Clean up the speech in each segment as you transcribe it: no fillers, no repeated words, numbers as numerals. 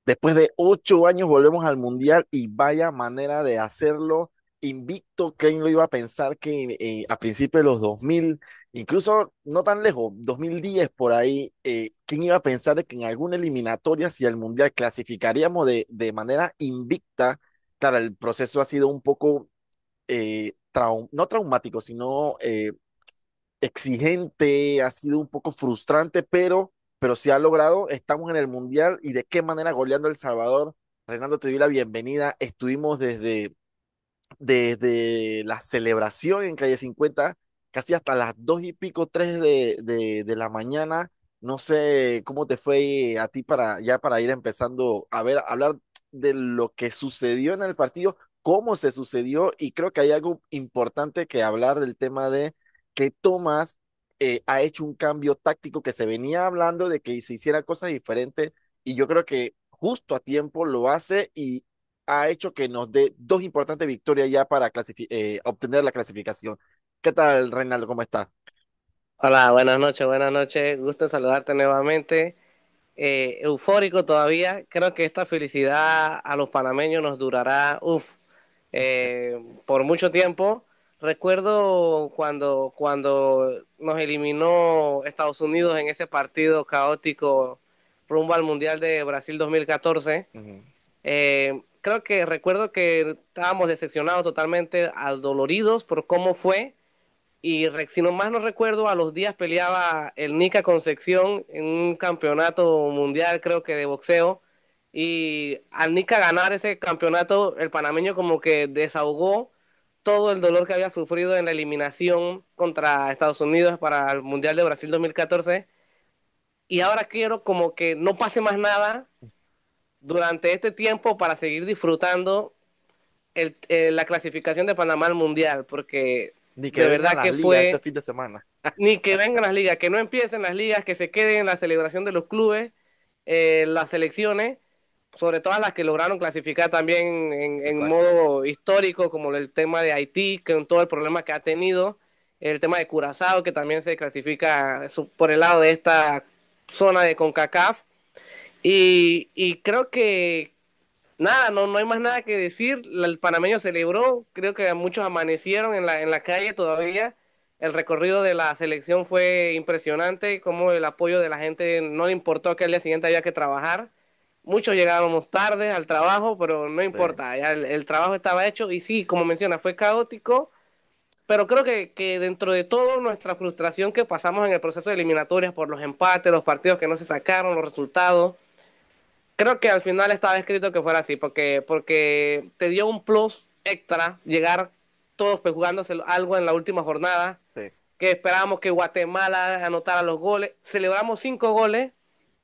Después de 8 años volvemos al Mundial y vaya manera de hacerlo. Invicto, ¿quién lo iba a pensar que a principios de los 2000, incluso no tan lejos, 2010 por ahí, quién iba a pensar de que en alguna eliminatoria, si el Mundial clasificaríamos de manera invicta? Claro, el proceso ha sido un poco, no traumático, sino exigente, ha sido un poco frustrante, pero se ha logrado, estamos en el Mundial y de qué manera goleando a El Salvador. Reinaldo, te doy la bienvenida. Estuvimos desde la celebración en Calle 50, casi hasta las 2 y pico, 3 de la mañana. No sé cómo te fue a ti para ir empezando a ver, hablar de lo que sucedió en el partido, cómo se sucedió, y creo que hay algo importante que hablar del tema de que Tomás ha hecho un cambio táctico que se venía hablando de que se hiciera cosas diferentes, y yo creo que justo a tiempo lo hace y ha hecho que nos dé dos importantes victorias ya para obtener la clasificación. ¿Qué tal, Reinaldo? ¿Cómo estás? Hola, buenas noches, buenas noches. Gusto en saludarte nuevamente. Eufórico todavía. Creo que esta felicidad a los panameños nos durará, por mucho tiempo. Recuerdo cuando nos eliminó Estados Unidos en ese partido caótico rumbo al Mundial de Brasil 2014. Ujú. Creo que recuerdo que estábamos decepcionados totalmente, adoloridos por cómo fue y si no más no recuerdo, a los días peleaba el Nica Concepción en un campeonato mundial, creo que de boxeo. Y al Nica ganar ese campeonato, el panameño como que desahogó todo el dolor que había sufrido en la eliminación contra Estados Unidos para el Mundial de Brasil 2014. Y ahora quiero como que no pase más nada durante este tiempo para seguir disfrutando la clasificación de Panamá al Mundial, porque Ni que de vengan verdad las que ligas este fue fin de semana. ni que vengan las ligas, que no empiecen las ligas, que se queden en la celebración de los clubes, las selecciones, sobre todo las que lograron clasificar también en Exacto. modo histórico, como el tema de Haití, con todo el problema que ha tenido, el tema de Curazao, que también se clasifica por el lado de esta zona de CONCACAF. Y creo que nada, no hay más nada que decir. El panameño celebró, creo que muchos amanecieron en la calle todavía. El recorrido de la selección fue impresionante, como el apoyo de la gente no le importó que al día siguiente había que trabajar. Muchos llegábamos tarde al trabajo, pero no Sí. importa, ya el trabajo estaba hecho y sí, como menciona, fue caótico, pero creo que dentro de todo nuestra frustración que pasamos en el proceso de eliminatorias por los empates, los partidos que no se sacaron, los resultados, creo que al final estaba escrito que fuera así, porque te dio un plus extra llegar todos pues, jugándose algo en la última jornada, Sí. que esperábamos que Guatemala anotara los goles. Celebramos 5 goles,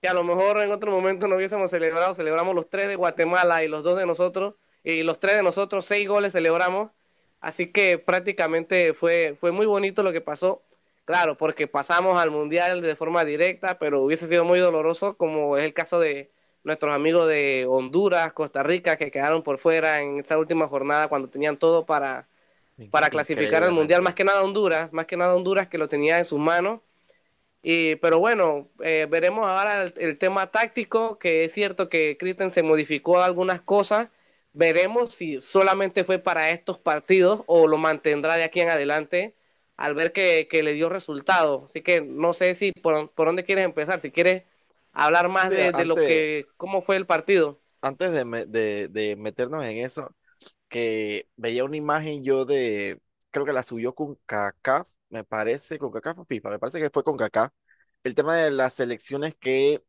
que a lo mejor en otro momento no hubiésemos celebrado. Celebramos los 3 de Guatemala y los 2 de nosotros, y los 3 de nosotros, 6 goles celebramos. Así que prácticamente fue muy bonito lo que pasó. Claro, porque pasamos al Mundial de forma directa, pero hubiese sido muy doloroso, como es el caso de nuestros amigos de Honduras, Costa Rica, que quedaron por fuera en esta última jornada cuando tenían todo para clasificar al Mundial, Increíblemente. más que nada Honduras que lo tenía en sus manos. Pero bueno, veremos ahora el tema táctico, que es cierto que Christen se modificó algunas cosas. Veremos si solamente fue para estos partidos o lo mantendrá de aquí en adelante al ver que le dio resultado. Así que no sé si por dónde quieres empezar, si quieres hablar más Sí, de lo que, cómo fue el partido. antes de meternos en eso, que veía una imagen yo creo que la subió con CACAF, me parece, con CACAF o FIFA, me parece que fue con CACAF, el tema de las selecciones que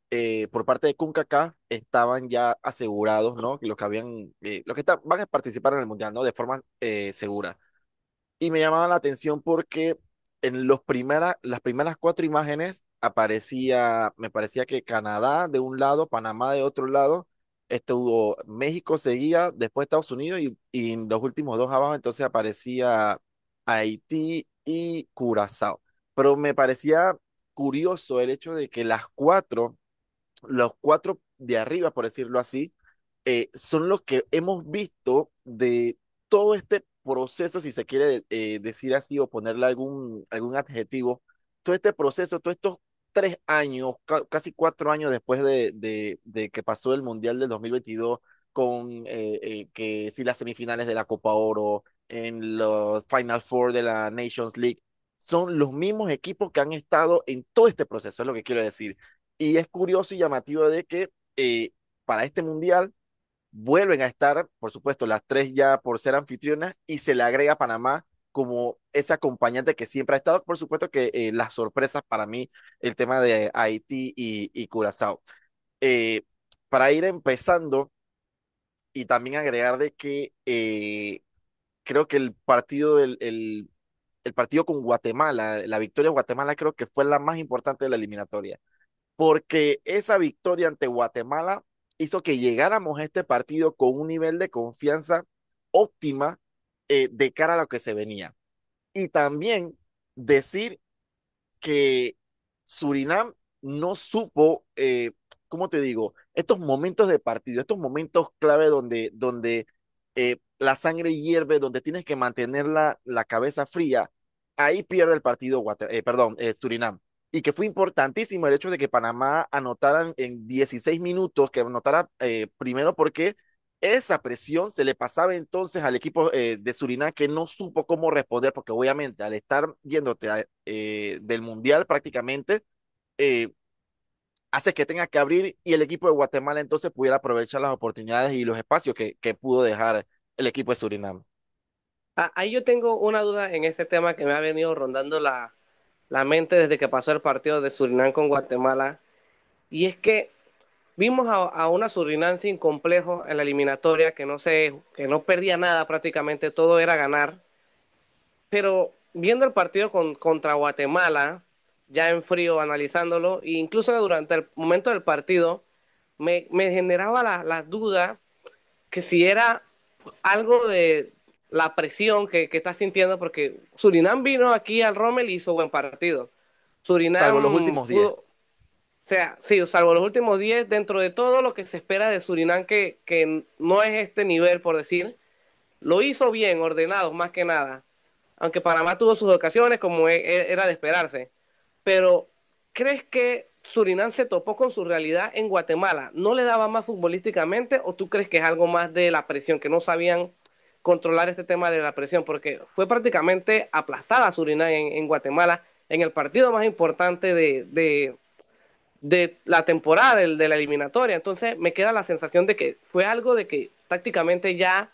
por parte de CONCACAF estaban ya asegurados, ¿no? Los que van a participar en el Mundial, ¿no? De forma segura. Y me llamaba la atención porque en las primeras cuatro imágenes me parecía que Canadá de un lado, Panamá de otro lado, estuvo México seguía, después Estados Unidos y en los últimos dos abajo entonces aparecía Haití y Curazao. Pero me parecía curioso el hecho de que los cuatro de arriba, por decirlo así, son los que hemos visto de todo este proceso, si se quiere decir así o ponerle algún adjetivo, todo este proceso, todos estos 3 años, casi 4 años después de que pasó el Mundial del 2022, con que si las semifinales de la Copa Oro, en los Final Four de la Nations League, son los mismos equipos que han estado en todo este proceso, es lo que quiero decir. Y es curioso y llamativo de que para este Mundial vuelven a estar, por supuesto, las tres ya por ser anfitrionas y se le agrega a Panamá como ese acompañante que siempre ha estado. Por supuesto que las sorpresas para mí, el tema de Haití y Curazao. Eh, para ir empezando y también agregar de que creo que el partido con Guatemala, la victoria de Guatemala creo que fue la más importante de la eliminatoria porque esa victoria ante Guatemala hizo que llegáramos a este partido con un nivel de confianza óptima de cara a lo que se venía. Y también decir que Surinam no supo, ¿cómo te digo? Estos momentos de partido, estos momentos clave donde la sangre hierve, donde tienes que mantener la cabeza fría, ahí pierde el partido, perdón, Surinam. Y que fue importantísimo el hecho de que Panamá anotaran en 16 minutos, que anotara primero porque esa presión se le pasaba entonces al equipo de Surinam que no supo cómo responder, porque obviamente al estar yéndote del Mundial prácticamente, eh, hace que tenga que abrir y el equipo de Guatemala entonces pudiera aprovechar las oportunidades y los espacios que pudo dejar el equipo de Surinam. Ahí yo tengo una duda en este tema que me ha venido rondando la mente desde que pasó el partido de Surinam con Guatemala. Y es que vimos a una Surinam sin complejo en la eliminatoria, que no perdía nada prácticamente, todo era ganar. Pero viendo el partido contra Guatemala, ya en frío analizándolo, e incluso durante el momento del partido, me generaba la duda que si era algo de la presión que está sintiendo, porque Surinam vino aquí al Rommel y hizo buen partido. Salvo los Surinam últimos 10. pudo, o sea, sí, salvo los últimos 10 dentro de todo lo que se espera de Surinam, que no es este nivel, por decir, lo hizo bien, ordenado, más que nada. Aunque Panamá tuvo sus ocasiones, como era de esperarse. Pero, ¿crees que Surinam se topó con su realidad en Guatemala? ¿No le daba más futbolísticamente o tú crees que es algo más de la presión, que no sabían controlar este tema de la presión? Porque fue prácticamente aplastada a Surinam en Guatemala en el partido más importante de la temporada, de la eliminatoria. Entonces me queda la sensación de que fue algo de que tácticamente ya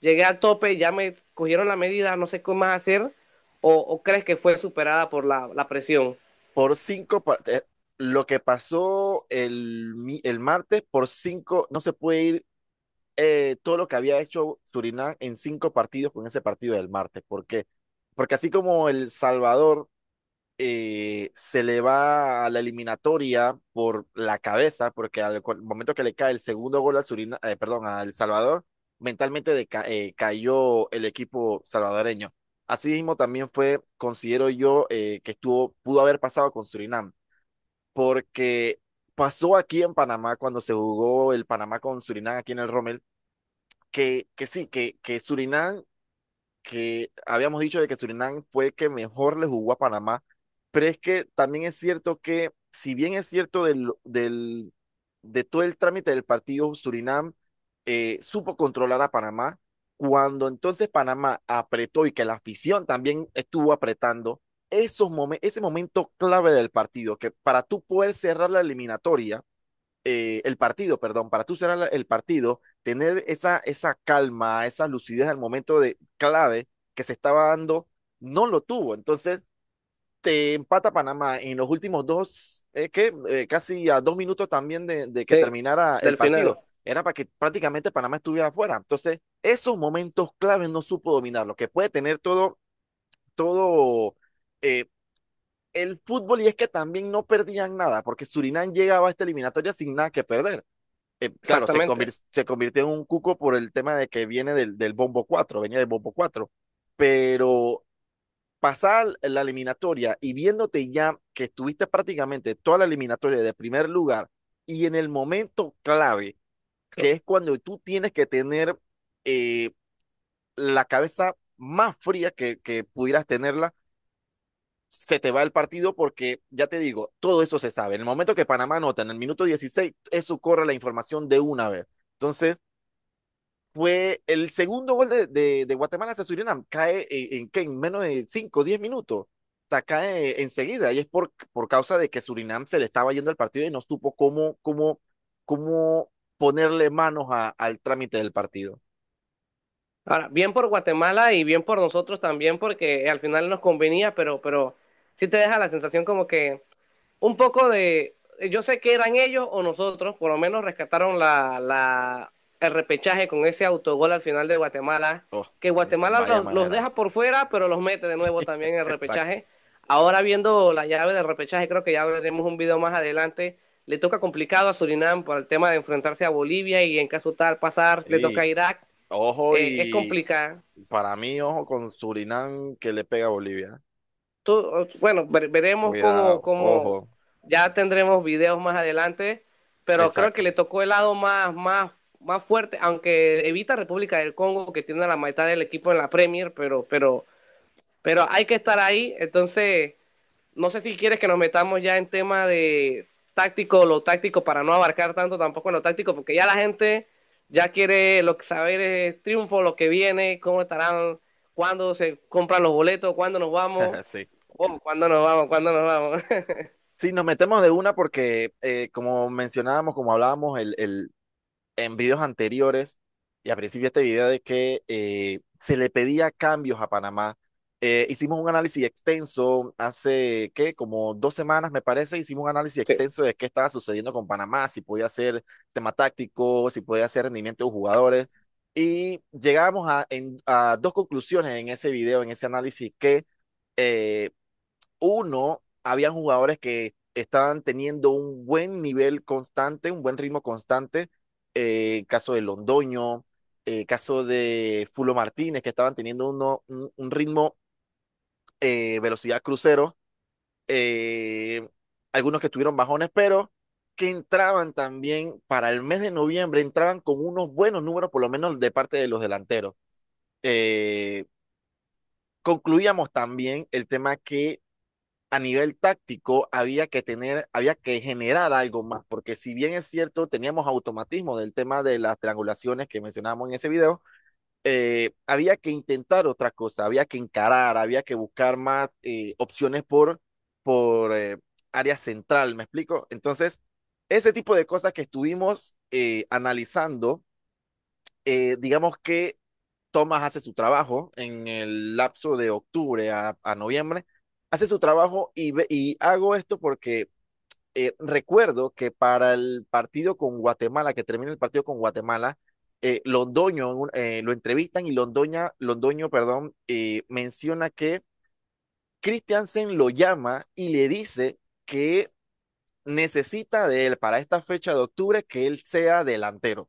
llegué al tope, ya me cogieron la medida, no sé qué más hacer, o crees que fue superada por la presión. Por lo que pasó el martes, por 5, no se puede ir todo lo que había hecho Surinam en 5 partidos con ese partido del martes. ¿Por qué? Porque así como El Salvador se le va a la eliminatoria por la cabeza, porque al momento que le cae el segundo gol al perdón, a El Salvador, mentalmente cayó el equipo salvadoreño. Así mismo también fue, considero yo, que pudo haber pasado con Surinam, porque pasó aquí en Panamá cuando se jugó el Panamá con Surinam aquí en el Rommel, que sí, que Surinam que habíamos dicho de que Surinam fue el que mejor le jugó a Panamá, pero es que también es cierto que, si bien es cierto de todo el trámite del partido, Surinam supo controlar a Panamá, cuando entonces Panamá apretó y que la afición también estuvo apretando, ese momento clave del partido, que para tú poder cerrar la eliminatoria, el partido, perdón, para tú cerrar el partido, tener esa calma, esa lucidez al momento de clave que se estaba dando, no lo tuvo. Entonces, te empata Panamá en los últimos dos, casi a 2 minutos también de que Sí, terminara el del final. partido. Era para que prácticamente Panamá estuviera afuera. Entonces, esos momentos claves no supo dominar, lo que puede tener todo eh, el fútbol, y es que también no perdían nada, porque Surinam llegaba a esta eliminatoria sin nada que perder. Claro, Exactamente. se convirtió en un cuco por el tema de que viene del Bombo 4, venía del Bombo 4, pero pasar la eliminatoria y viéndote ya que estuviste prácticamente toda la eliminatoria de primer lugar y en el momento clave, que es cuando tú tienes que tener eh, la cabeza más fría que pudieras tenerla, se te va el partido porque, ya te digo, todo eso se sabe. En el momento que Panamá anota en el minuto 16, eso corre la información de una vez. Entonces, fue el segundo gol de Guatemala hacia Surinam, cae ¿qué? En menos de 5 o 10 minutos. O sea, cae enseguida y es por causa de que Surinam se le estaba yendo el partido y no supo cómo ponerle manos al trámite del partido. Ahora, bien por Guatemala y bien por nosotros también, porque al final nos convenía, pero sí te deja la sensación como que un poco de, yo sé que eran ellos o nosotros, por lo menos rescataron el repechaje con ese autogol al final de Guatemala, Oh, que Guatemala vaya los manera. deja por fuera, pero los mete de nuevo también en el Exacto. repechaje. Ahora viendo la llave del repechaje, creo que ya veremos un video más adelante. Le toca complicado a Surinam por el tema de enfrentarse a Bolivia y en caso tal pasar, le toca a Y Irak. ojo Es y complicado. para mí, ojo con Surinam que le pega a Bolivia. Bueno, veremos Cuidado, cómo ojo. ya tendremos videos más adelante, pero creo que Exacto. le tocó el lado más fuerte, aunque evita República del Congo, que tiene la mitad del equipo en la Premier, pero hay que estar ahí. Entonces, no sé si quieres que nos metamos ya en tema de táctico, lo táctico, para no abarcar tanto tampoco en lo táctico, porque ya la gente ya quiere saber es triunfo, lo que viene, cómo estarán, cuándo se compran los boletos, cuándo nos vamos. Sí. Oh, ¿cuándo nos vamos? ¿Cuándo nos vamos? Sí, nos metemos de una porque, como mencionábamos, como hablábamos en videos anteriores y al principio de este video de que se le pedía cambios a Panamá. Hicimos un análisis extenso hace, ¿qué? Como 2 semanas, me parece. Hicimos un análisis Sí, extenso de qué estaba sucediendo con Panamá, si podía ser tema táctico, si podía ser rendimiento de jugadores. Y llegamos a dos conclusiones en ese video, en ese análisis, que eh, uno, habían jugadores que estaban teniendo un buen nivel constante, un buen ritmo constante. Caso de Londoño, caso de Fulo Martínez, que estaban teniendo un ritmo, velocidad crucero. eh, Algunos que tuvieron bajones, pero que entraban también para el mes de noviembre, entraban con unos buenos números, por lo menos de parte de los delanteros. Eh, Concluíamos también el tema que a nivel táctico había que generar algo más, porque si bien es cierto, teníamos automatismo del tema de las triangulaciones que mencionábamos en ese video, había que intentar otra cosa, había que encarar, había que buscar más opciones por área central, ¿me explico? Entonces, ese tipo de cosas que estuvimos analizando, digamos que Thomas hace su trabajo en el lapso de octubre a noviembre, hace su trabajo y hago esto porque recuerdo que para el partido con Guatemala, que termina el partido con Guatemala, Londoño lo entrevistan y Londoño, perdón, menciona que Christiansen lo llama y le dice que necesita de él para esta fecha de octubre que él sea delantero,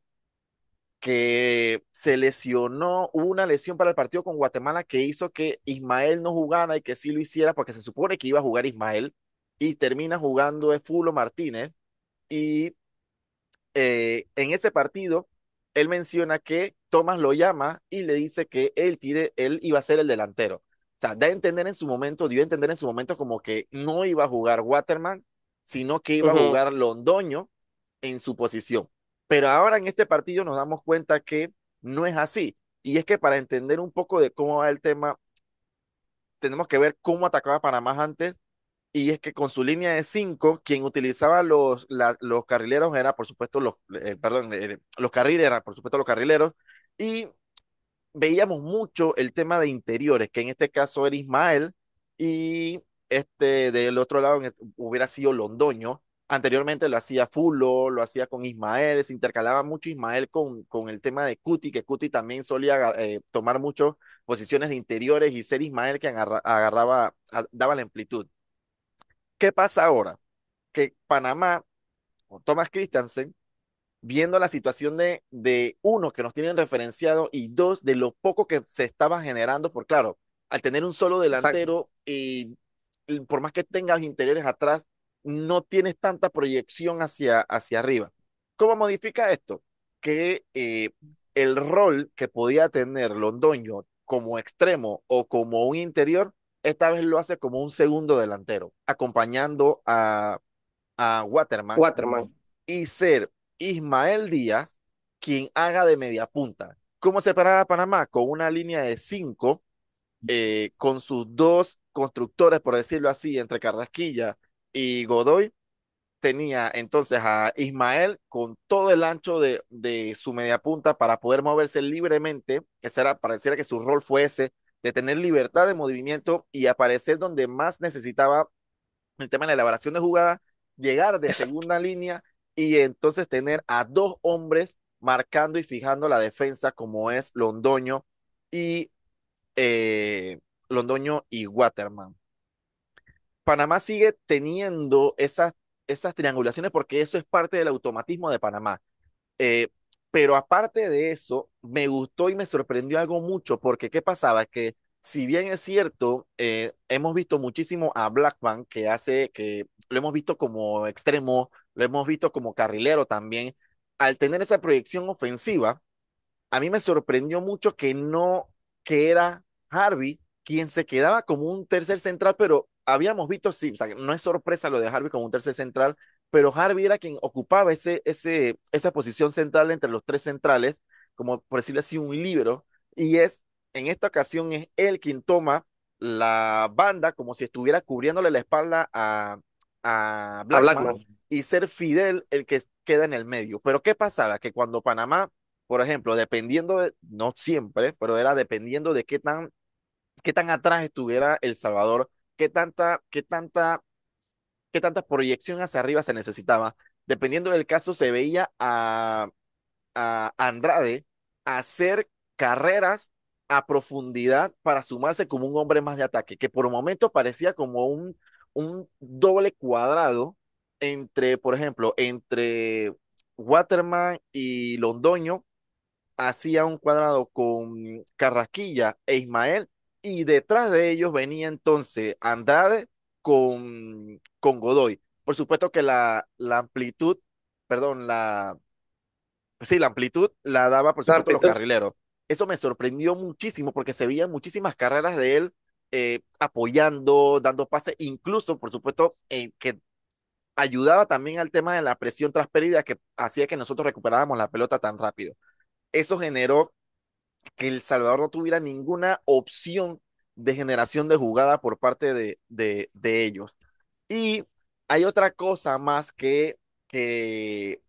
que se lesionó, hubo una lesión para el partido con Guatemala que hizo que Ismael no jugara y que sí lo hiciera porque se supone que iba a jugar Ismael y termina jugando de Fulo Martínez y en ese partido él menciona que Thomas lo llama y le dice que él iba a ser el delantero. O sea, dio a entender en su momento como que no iba a jugar Waterman, sino que iba a ujú. jugar Londoño en su posición. Pero ahora en este partido nos damos cuenta que no es así. Y es que para entender un poco de cómo va el tema, tenemos que ver cómo atacaba Panamá antes. Y es que con su línea de cinco, quien utilizaba los carrileros era, por supuesto, perdón, los carriles eran, por supuesto, los carrileros. Y veíamos mucho el tema de interiores, que en este caso era Ismael, y del otro lado hubiera sido Londoño. Anteriormente lo hacía Fulo, lo hacía con Ismael, se intercalaba mucho Ismael con el tema de Cuti, que Cuti también solía tomar mucho posiciones de interiores y ser Ismael que daba la amplitud. ¿Qué pasa ahora? Que Panamá, con Thomas Christensen, viendo la situación de uno, que nos tienen referenciado, y dos, de lo poco que se estaba generando, por claro, al tener un solo Exacto. delantero y por más que tengas interiores atrás, no tienes tanta proyección hacia arriba. ¿Cómo modifica esto? Que el rol que podía tener Londoño como extremo o como un interior esta vez lo hace como un segundo delantero, acompañando a Waterman Waterman. y ser Ismael Díaz quien haga de media punta. ¿Cómo se paraba Panamá? Con una línea de cinco, con sus dos constructores, por decirlo así, entre Carrasquilla y Godoy. Tenía entonces a Ismael con todo el ancho de su media punta para poder moverse libremente, que será, pareciera que su rol fue ese, de tener libertad de movimiento y aparecer donde más necesitaba el tema de la elaboración de jugada, llegar de Exacto. segunda línea y entonces tener a dos hombres marcando y fijando la defensa como es y, eh, Londoño y Waterman. Panamá sigue teniendo esas triangulaciones porque eso es parte del automatismo de Panamá. Eh, pero aparte de eso, me gustó y me sorprendió algo mucho, porque ¿qué pasaba? Que si bien es cierto, hemos visto muchísimo a Blackman, que lo hemos visto como extremo, lo hemos visto como carrilero también, al tener esa proyección ofensiva, a mí me sorprendió mucho que era Harvey quien se quedaba como un tercer central, pero habíamos visto, sí, o sea, no es sorpresa lo de Harvey como un tercer central, pero Harvey era quien ocupaba esa posición central entre los tres centrales, como por decirlo así, un líbero, y en esta ocasión es él quien toma la banda como si estuviera cubriéndole la espalda a A Blackman Blackman. y ser Fidel el que queda en el medio. Pero ¿qué pasaba? Que cuando Panamá, por ejemplo, no siempre, pero era dependiendo de qué tan atrás estuviera El Salvador, qué tanta proyección hacia arriba se necesitaba. Dependiendo del caso, se veía a Andrade hacer carreras a profundidad para sumarse como un hombre más de ataque, que por un momento parecía como un doble cuadrado entre, por ejemplo, entre Waterman y Londoño, hacía un cuadrado con Carrasquilla e Ismael, y detrás de ellos venía entonces Andrade con Godoy. Por supuesto que la amplitud, perdón, sí, la amplitud la daba, por La supuesto, los amplitud. carrileros. Eso me sorprendió muchísimo porque se veían muchísimas carreras de él, apoyando, dando pases, incluso, por supuesto, que ayudaba también al tema de la presión tras pérdida que hacía que nosotros recuperáramos la pelota tan rápido. Eso generó que El Salvador no tuviera ninguna opción de generación de jugada por parte de ellos. Y hay otra cosa más que, que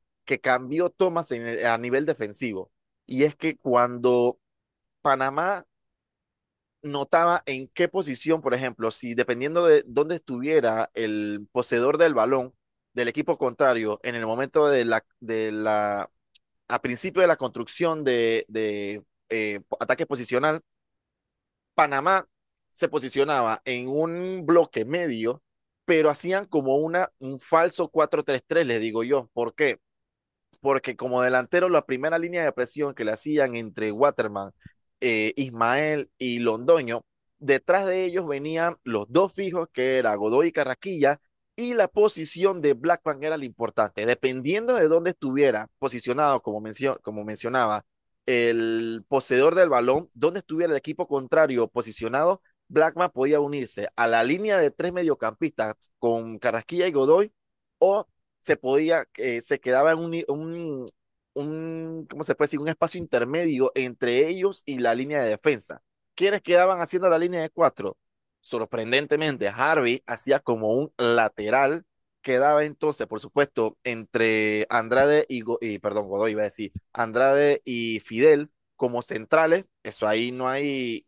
cambió Thomas a nivel defensivo, y es que cuando Panamá notaba en qué posición, por ejemplo, si dependiendo de dónde estuviera el poseedor del balón del equipo contrario en el momento a principio de la construcción de ataque posicional, Panamá se posicionaba en un bloque medio, pero hacían como un falso 4-3-3, les digo yo. ¿Por qué? Porque como delantero, la primera línea de presión que le hacían entre Waterman, Ismael y Londoño, detrás de ellos venían los dos fijos, que era Godoy y Carraquilla, y la posición de Blackman era lo importante. Dependiendo de dónde estuviera posicionado, como mencionaba, el poseedor del balón, dónde estuviera el equipo contrario posicionado, Blackman podía unirse a la línea de tres mediocampistas con Carrasquilla y Godoy, o se quedaba en ¿cómo se puede decir? Un espacio intermedio entre ellos y la línea de defensa. ¿Quiénes quedaban haciendo la línea de cuatro? Sorprendentemente, Harvey hacía como un lateral, quedaba entonces, por supuesto, entre Andrade perdón, Godoy iba a decir, Andrade y Fidel como centrales, eso ahí no hay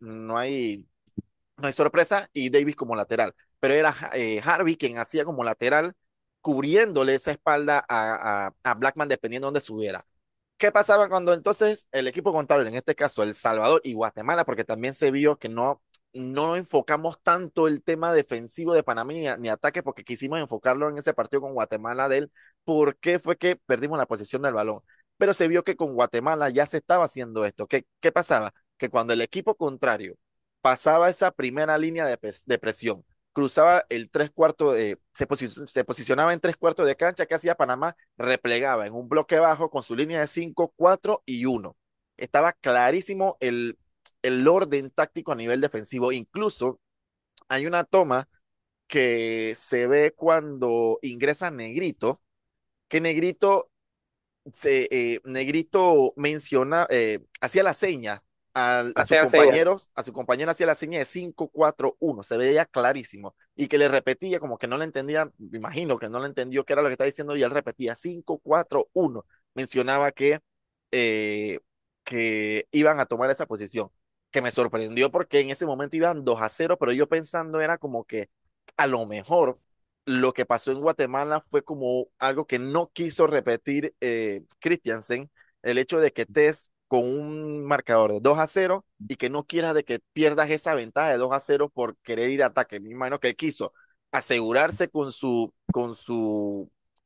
sorpresa, y Davis como lateral. Pero era Harvey quien hacía como lateral, cubriéndole esa espalda a Blackman dependiendo de dónde subiera. ¿Qué pasaba cuando entonces el equipo contrario, en este caso El Salvador y Guatemala, porque también se vio que no enfocamos tanto el tema defensivo de Panamá ni ataque, porque quisimos enfocarlo en ese partido con Guatemala por qué fue que perdimos la posición del balón? Pero se vio que con Guatemala ya se estaba haciendo esto. ¿Qué pasaba? Que cuando el equipo contrario pasaba esa primera línea de presión, cruzaba el tres cuartos, se posicionaba en tres cuartos de cancha, ¿qué hacía Panamá? Replegaba en un bloque bajo con su línea de 5, 4 y 1. Estaba clarísimo el orden táctico a nivel defensivo. Incluso hay una toma que se ve cuando ingresa Negrito, que Negrito menciona, hacía la seña a sus Hacían señas. compañeros, a su compañero hacía la seña de 5-4-1, se veía clarísimo, y que le repetía como que no le entendía, me imagino que no le entendió qué era lo que estaba diciendo, y él repetía 5-4-1, mencionaba eh, que iban a tomar esa posición, que me sorprendió porque en ese momento iban 2-0, pero yo pensando era como que a lo mejor lo que pasó en Guatemala fue como algo que no quiso repetir Christiansen, el hecho de que estés con un marcador de 2-0 y que no quieras de que pierdas esa ventaja de 2-0 por querer ir a ataque. Me imagino que él quiso asegurarse con su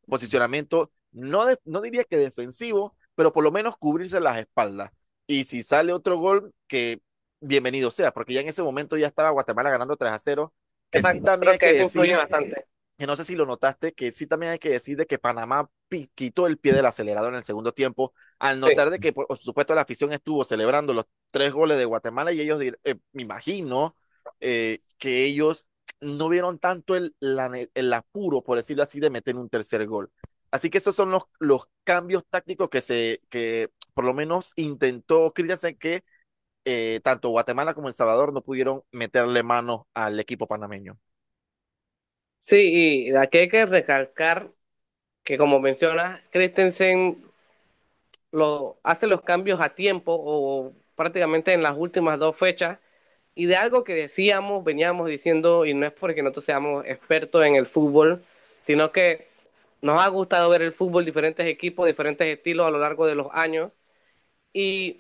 posicionamiento, no diría que defensivo, pero por lo menos cubrirse las espaldas. Y si sale otro gol, que bienvenido sea, porque ya en ese momento ya estaba Guatemala ganando 3-0, que sí Exacto, también creo hay que que eso influye decir bastante. que no sé si lo notaste, que sí también hay que decir de que Panamá quitó el pie del acelerador en el segundo tiempo, al Sí. notar de que, por supuesto, la afición estuvo celebrando los 3 goles de Guatemala y ellos, me imagino, que ellos no vieron tanto el apuro, por decirlo así, de meter un tercer gol. Así que esos son los cambios tácticos que por lo menos intentó Christiansen, que tanto Guatemala como El Salvador no pudieron meterle mano al equipo panameño. Sí, y aquí hay que recalcar que como mencionas, Christensen hace los cambios a tiempo o prácticamente en las últimas dos fechas y de algo que decíamos, veníamos diciendo y no es porque nosotros seamos expertos en el fútbol, sino que nos ha gustado ver el fútbol, diferentes equipos, diferentes estilos a lo largo de los años y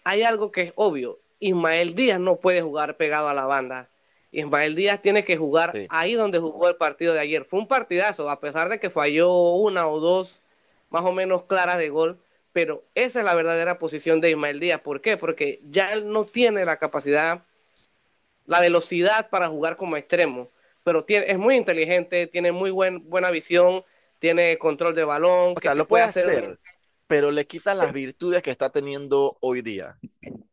hay algo que es obvio, Ismael Díaz no puede jugar pegado a la banda. Ismael Díaz tiene que jugar Sí. ahí donde jugó el partido de ayer. Fue un partidazo, a pesar de que falló una o dos más o menos claras de gol, pero esa es la verdadera posición de Ismael Díaz. ¿Por qué? Porque ya él no tiene la capacidad, la velocidad para jugar como extremo, pero es muy inteligente, tiene buena visión, tiene control de balón, O que sea, te lo puede puede hacer. hacer, pero le quitan las virtudes que está teniendo hoy día.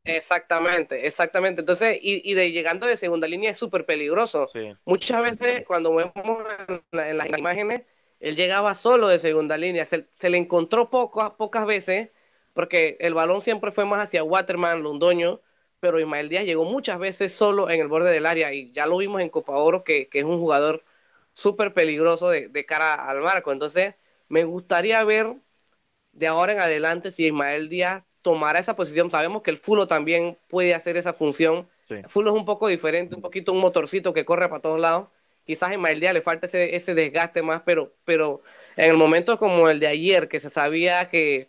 Exactamente, exactamente. Entonces, y de llegando de segunda línea es súper peligroso. Sí, Muchas veces cuando vemos en las imágenes, él llegaba solo de segunda línea. Se le encontró pocas veces, porque el balón siempre fue más hacia Waterman, Londoño, pero Ismael Díaz llegó muchas veces solo en el borde del área y ya lo vimos en Copa Oro, que es un jugador súper peligroso de cara al marco. Entonces, me gustaría ver de ahora en adelante, si Ismael Díaz tomara esa posición, sabemos que el Fulo también puede hacer esa función. sí. El Fulo es un poco diferente, un poquito un motorcito que corre para todos lados. Quizás a Ismael Díaz le falta ese desgaste más, pero en el momento como el de ayer, que se sabía que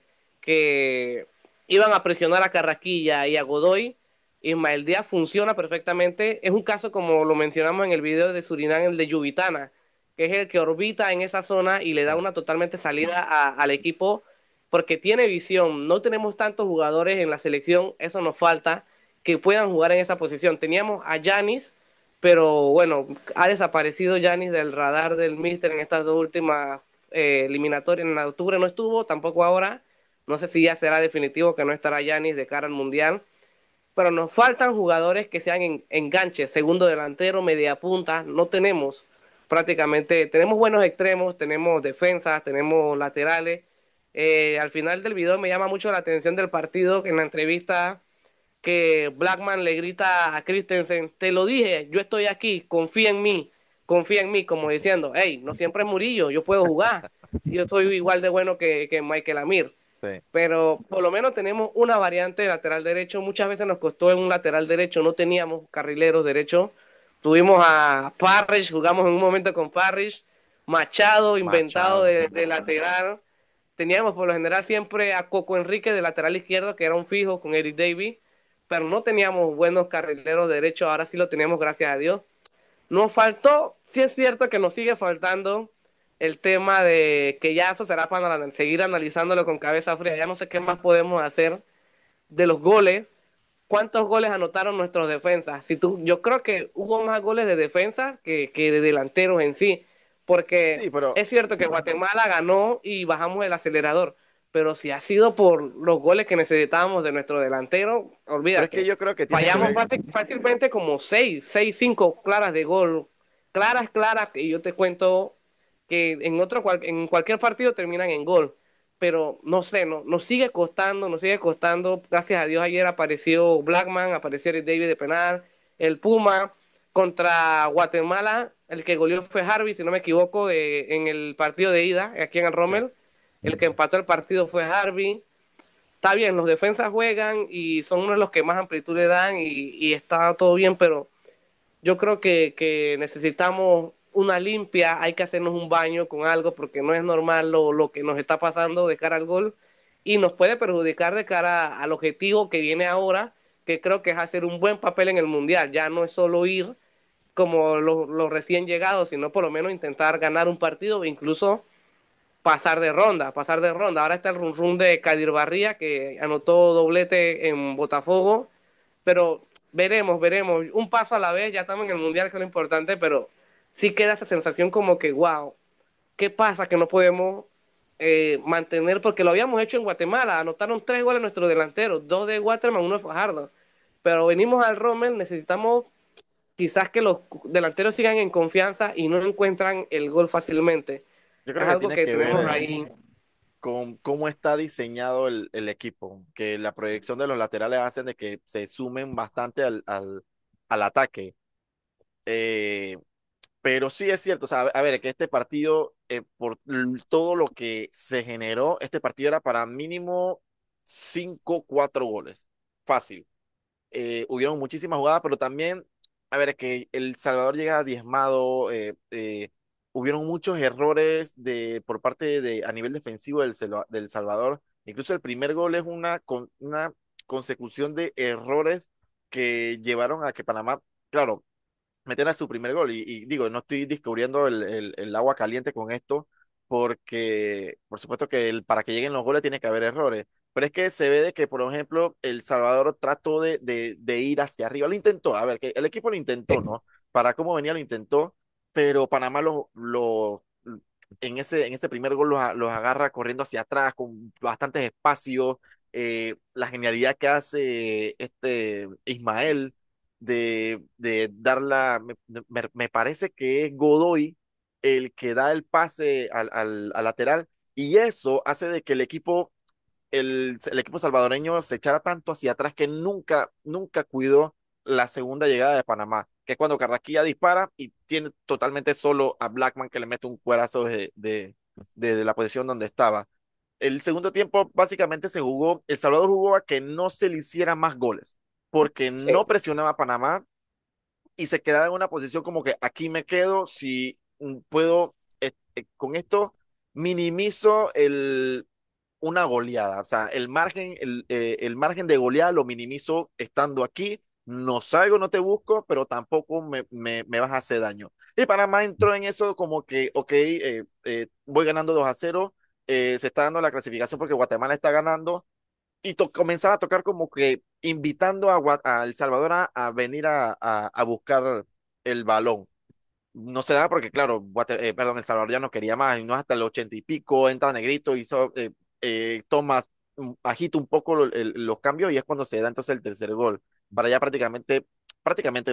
iban a presionar a Carraquilla y a Godoy, Ismael Díaz funciona perfectamente. Es un caso como lo mencionamos en el video de Surinam, el de Yubitana, que es el que orbita en esa zona y le da Sí. una totalmente salida al equipo porque tiene visión. No tenemos tantos jugadores en la selección, eso nos falta, que puedan jugar en esa posición. Teníamos a Yanis, pero bueno, ha desaparecido Yanis del radar del Mister en estas dos últimas eliminatorias. En octubre no estuvo, tampoco ahora. No sé si ya será definitivo que no estará Yanis de cara al Mundial. Pero nos faltan jugadores que sean enganches, segundo delantero, media punta. No tenemos prácticamente, tenemos buenos extremos, tenemos defensas, tenemos laterales. Al final del video me llama mucho la atención del partido en la entrevista que Blackman le grita a Christensen, te lo dije, yo estoy aquí, confía en mí, como diciendo, hey, no siempre es Murillo, yo puedo jugar, si yo soy igual de bueno que Michael Amir, Sí. pero por lo menos tenemos una variante de lateral derecho. Muchas veces nos costó en un lateral derecho, no teníamos carrileros derechos. Tuvimos a Parrish, jugamos en un momento con Parrish, Machado inventado Machado. de lateral. Teníamos por lo general siempre a Coco Enrique de lateral izquierdo, que era un fijo con Eric Davis, pero no teníamos buenos carrileros derechos. Ahora sí lo tenemos, gracias a Dios. Nos faltó, sí es cierto que nos sigue faltando el tema de que ya eso será para seguir analizándolo con cabeza fría. Ya no sé qué más podemos hacer de los goles. ¿Cuántos goles anotaron nuestros defensas? Yo creo que hubo más goles de defensas que de delanteros en sí, porque Sí, pero es cierto que Guatemala ganó y bajamos el acelerador, pero si ha sido por los goles que necesitábamos de nuestro delantero, Pero es que olvídate. yo creo que tiene que Fallamos ver, fácilmente como cinco claras de gol, claras, y yo te cuento que en cualquier partido terminan en gol, pero no sé, nos sigue costando, gracias a Dios ayer apareció Blackman, apareció el David de penal, el Puma, contra Guatemala, el que goleó fue Harvey, si no me equivoco, en el partido de ida, aquí en el sí, Rommel, el que empató el partido fue Harvey. Está bien, los defensas juegan y son uno de los que más amplitud le dan y está todo bien, pero yo creo que necesitamos una limpia, hay que hacernos un baño con algo porque no es normal lo que nos está pasando de cara al gol y nos puede perjudicar de cara al objetivo que viene ahora, que creo que es hacer un buen papel en el Mundial. Ya no es solo ir como los recién llegados, sino por lo menos intentar ganar un partido e incluso pasar de ronda. Ahora está el run run de Kadir Barría, que anotó doblete en Botafogo, pero veremos, un paso a la vez, ya estamos en el Mundial, que es lo importante, pero sí queda esa sensación como que, wow, ¿qué pasa que no podemos mantener? Porque lo habíamos hecho en Guatemala, anotaron 3 goles nuestros delanteros, 2 de Waterman, 1 de Fajardo, pero venimos al Rommel, necesitamos quizás que los delanteros sigan en confianza y no encuentran el gol fácilmente. yo Es creo que algo tiene que que ver tenemos ahí. con cómo está diseñado el equipo, que la proyección de los laterales hacen de que se sumen bastante al ataque. Eh, pero sí es cierto, o sea, a ver, que este partido, por todo lo que se generó, este partido era para mínimo 5, 4 goles. Fácil. Hubieron muchísimas jugadas, pero también, a ver, que El Salvador llega diezmado, hubieron muchos errores por parte a nivel defensivo del Salvador. Incluso el primer gol es una consecución de errores que llevaron a que Panamá, claro, meter a su primer gol. Y digo, no estoy descubriendo el agua caliente con esto, porque por supuesto que para que lleguen los goles tiene que haber errores. Pero es que se ve de que, por ejemplo, El Salvador trató de ir hacia arriba. Lo intentó, a ver, que el equipo lo intentó, ¿no? Para cómo venía lo intentó, pero Panamá en ese primer gol los agarra corriendo hacia atrás con bastantes espacios. La genialidad que hace este Ismael de darla, me parece que es Godoy el que da el pase al lateral y eso hace de que el equipo salvadoreño se echara tanto hacia atrás que nunca cuidó la segunda llegada de Panamá, que es cuando Carrasquilla dispara y tiene totalmente solo a Blackman que le mete un cuerazo de la posición donde estaba. El segundo tiempo básicamente El Salvador jugó a que no se le hiciera más goles, porque Sí, no presionaba a Panamá y se quedaba en una posición como que aquí me quedo, si puedo, con esto minimizo una goleada, o sea, el margen de goleada lo minimizo estando aquí, no salgo, no te busco, pero tampoco me vas a hacer daño. Y Panamá entró en eso como que, ok, voy ganando 2-0, se está dando la clasificación porque Guatemala está ganando, y comenzaba a tocar como que invitando a El Salvador a venir a buscar el balón. No se da porque, claro, perdón, El Salvador ya no quería más, y no hasta el 80 y pico, entra Negrito, hizo, toma, agita un poco los cambios y es cuando se da entonces el tercer gol, para ya prácticamente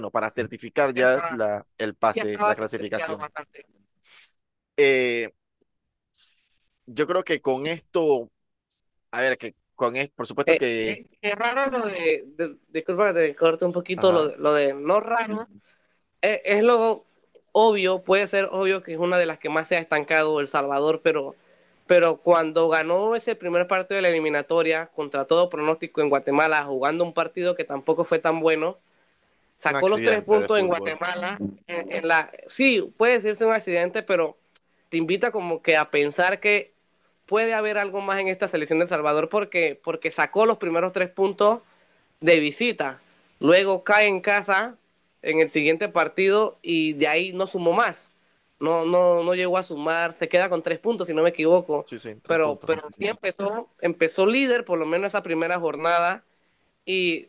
no, para certificar ya ya estaba, el ya pase, la estaba sentenciado clasificación. bastante. Eh, yo creo que con esto, a ver, que con esto, por supuesto que, Es raro disculpa que te corte un poquito, ajá, lo de no raro, es lo obvio, puede ser obvio que es una de las que más se ha estancado El Salvador, pero cuando ganó ese primer partido de la eliminatoria, contra todo pronóstico en Guatemala, jugando un partido que tampoco fue tan bueno, un sacó los tres accidente de puntos en fútbol. Guatemala. Sí, puede decirse un accidente, pero te invita como que a pensar que puede haber algo más en esta selección de El Salvador porque sacó los primeros 3 puntos de visita. Luego cae en casa en el siguiente partido y de ahí no sumó más. No llegó a sumar, se queda con 3 puntos si no me equivoco. Sí, sí, tres Pero, puntos. pero sí empezó líder, por lo menos esa primera jornada, y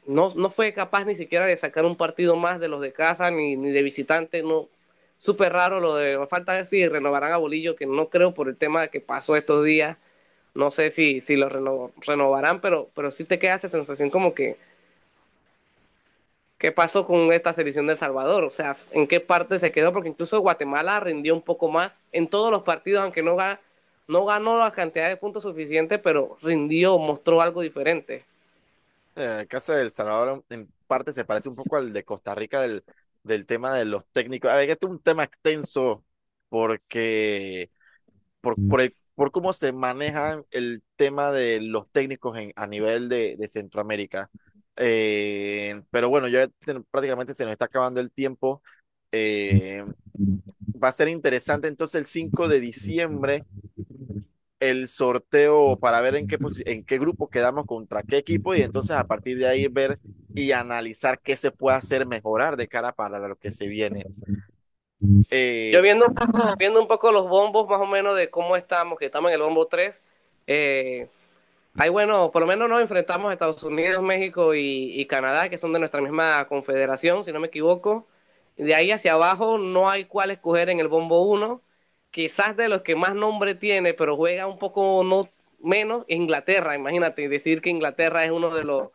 no fue capaz ni siquiera de sacar un partido más de los de casa ni de visitante. No, súper raro lo de falta ver si renovarán a Bolillo, que no creo por el tema que pasó estos días, No sé si lo renovarán, pero sí te queda esa sensación como que, ¿qué pasó con esta selección de El Salvador? O sea, ¿en qué parte se quedó? Porque incluso Guatemala rindió un poco más en todos los partidos, aunque no ganó la cantidad de puntos suficiente, pero rindió, mostró algo diferente. El caso de El Salvador en parte se parece un poco al de Costa Rica del tema de los técnicos. A ver, este es un tema extenso porque por cómo se manejan el tema de los técnicos a nivel de Centroamérica. Pero bueno, ya prácticamente se nos está acabando el tiempo. Eh, Va a ser interesante entonces el 5 de diciembre el sorteo para ver en qué grupo quedamos contra qué equipo y entonces a partir de ahí ver y analizar qué se puede hacer mejorar de cara para lo que se viene. Yo Eh, viendo un poco los bombos más o menos de cómo estamos, que estamos en el bombo 3. Ahí bueno, por lo menos nos enfrentamos a Estados Unidos, México y Canadá, que son de nuestra misma confederación, si no me equivoco. Y de ahí hacia abajo no hay cuál escoger en el bombo uno. Quizás de los que más nombre tiene, pero juega un poco no menos, es Inglaterra. Imagínate, decir que Inglaterra es uno de los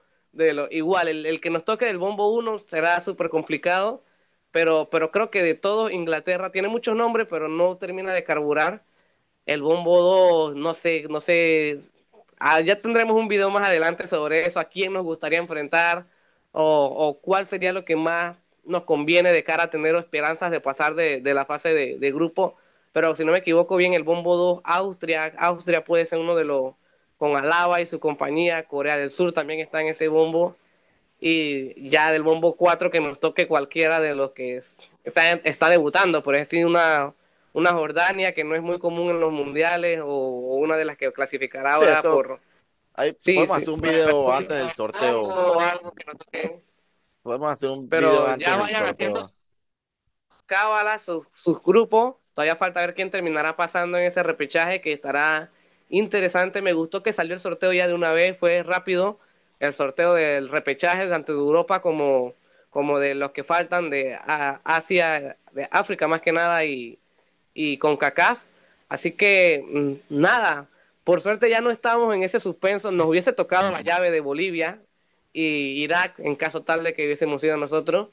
igual, el que nos toque del bombo uno será súper complicado, pero creo que de todos Inglaterra tiene muchos nombres, pero no termina de carburar. El bombo 2 no sé, ya tendremos un video más adelante sobre eso, a quién nos gustaría enfrentar o cuál sería lo que más nos conviene de cara a tener esperanzas de pasar de la fase de grupo. Pero si no me equivoco bien, el bombo 2 Austria puede ser uno de los, con Alaba y su compañía, Corea del Sur también está en ese bombo. Y ya del bombo 4 que nos toque cualquiera de los que está debutando, por ejemplo, una Jordania que no es muy común en los mundiales o una de las que clasificará de ahora eso, por... ahí Sí, podemos sí, hacer un por video República antes del del sorteo. Congo o algo que nos toque. Podemos hacer un video Pero antes ya del vayan haciendo sorteo. cábala, sus grupos. Todavía falta ver quién terminará pasando en ese repechaje que estará interesante. Me gustó que salió el sorteo ya de una vez, fue rápido el sorteo del repechaje tanto de Europa como de los que faltan de Asia, de África más que nada y con CACAF. Así que nada, por suerte ya no estamos en ese suspenso. Nos hubiese tocado la llave de Bolivia y Irak en caso tal de que hubiésemos sido nosotros.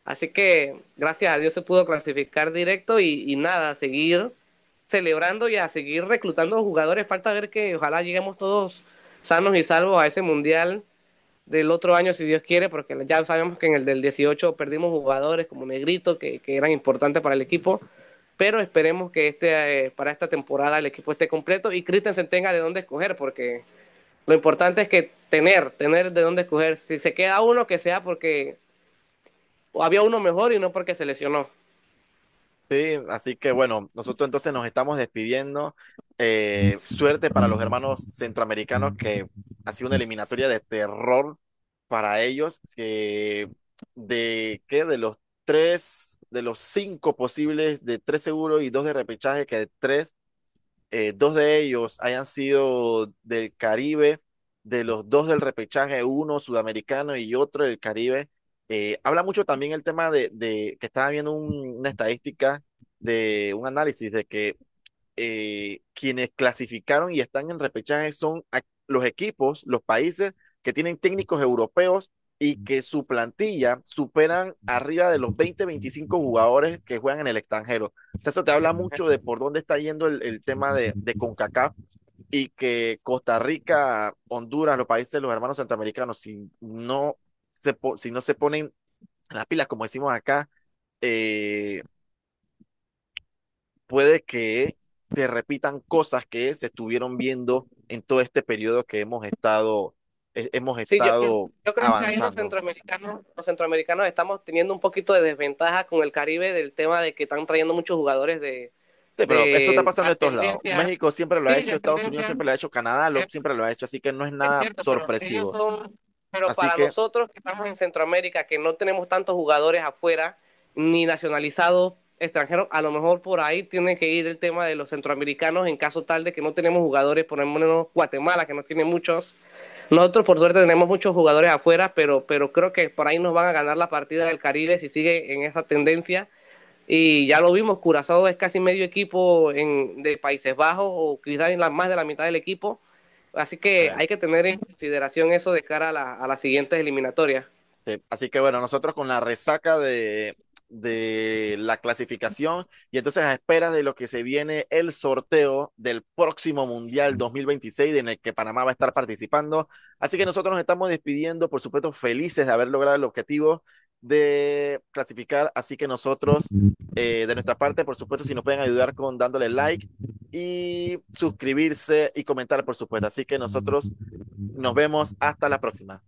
Así que gracias a Dios se pudo clasificar directo y nada, a seguir celebrando y a seguir reclutando jugadores. Falta ver que ojalá lleguemos todos sanos y salvos a ese mundial del otro año, si Dios quiere, porque ya sabemos que en el del 18 perdimos jugadores como Negrito que eran importantes para el equipo. Pero esperemos que para esta temporada el equipo esté completo y Christensen tenga de dónde escoger, porque lo importante es que tener de dónde escoger. Si se queda uno, que sea porque había uno mejor y no porque se lesionó. Sí, así que bueno, nosotros entonces nos estamos despidiendo. Suerte para los hermanos centroamericanos que ha sido una eliminatoria de terror para ellos, que de los tres, de los cinco posibles, de tres seguros y dos de repechaje, que de tres dos de ellos hayan sido del Caribe, de los dos del repechaje, uno sudamericano y otro del Caribe. Habla mucho también el tema de que estaba viendo una estadística de un análisis de que quienes clasificaron y están en repechaje son los equipos, los países que tienen técnicos europeos y que su plantilla superan arriba de los 20, 25 jugadores que juegan en el extranjero. O sea, eso te habla mucho de por dónde está yendo el tema de CONCACAF y que Costa Rica, Honduras, los países, los hermanos centroamericanos, si no se ponen las pilas, como decimos acá, eh, puede que se repitan cosas que se estuvieron viendo en todo este periodo que hemos Sí, estado yo creo que ahí avanzando. los centroamericanos estamos teniendo un poquito de desventaja con el Caribe del tema de que están trayendo muchos jugadores Sí, pero eso está de pasando en todos lados. ascendencia. México siempre lo ha Sí, hecho, de Estados Unidos ascendencia. siempre lo ha hecho, Canadá Es, siempre lo ha hecho, así que no es es nada cierto, pero ellos sorpresivo. son, pero Así para que nosotros que estamos en Centroamérica, que no tenemos tantos jugadores afuera, ni nacionalizados extranjeros, a lo mejor por ahí tiene que ir el tema de los centroamericanos en caso tal de que no tenemos jugadores, por ejemplo Guatemala, que no tiene muchos. Nosotros por suerte tenemos muchos jugadores afuera, pero creo que por ahí nos van a ganar la partida del Caribe si sigue en esa tendencia Y ya lo vimos, Curazao es casi medio equipo de Países Bajos o quizás más de la mitad del equipo. Así que Sí. hay que tener en consideración eso de cara a las siguientes eliminatorias. Sí, así que bueno, nosotros con la resaca de la clasificación y entonces a espera de lo que se viene el sorteo del próximo Mundial 2026 en el que Panamá va a estar participando. Así que nosotros nos estamos despidiendo, por supuesto, felices de haber logrado el objetivo de clasificar. Así que nosotros, de nuestra parte, por supuesto, si nos pueden ayudar con dándole like y suscribirse y comentar, por supuesto. Así que nosotros nos vemos hasta la próxima.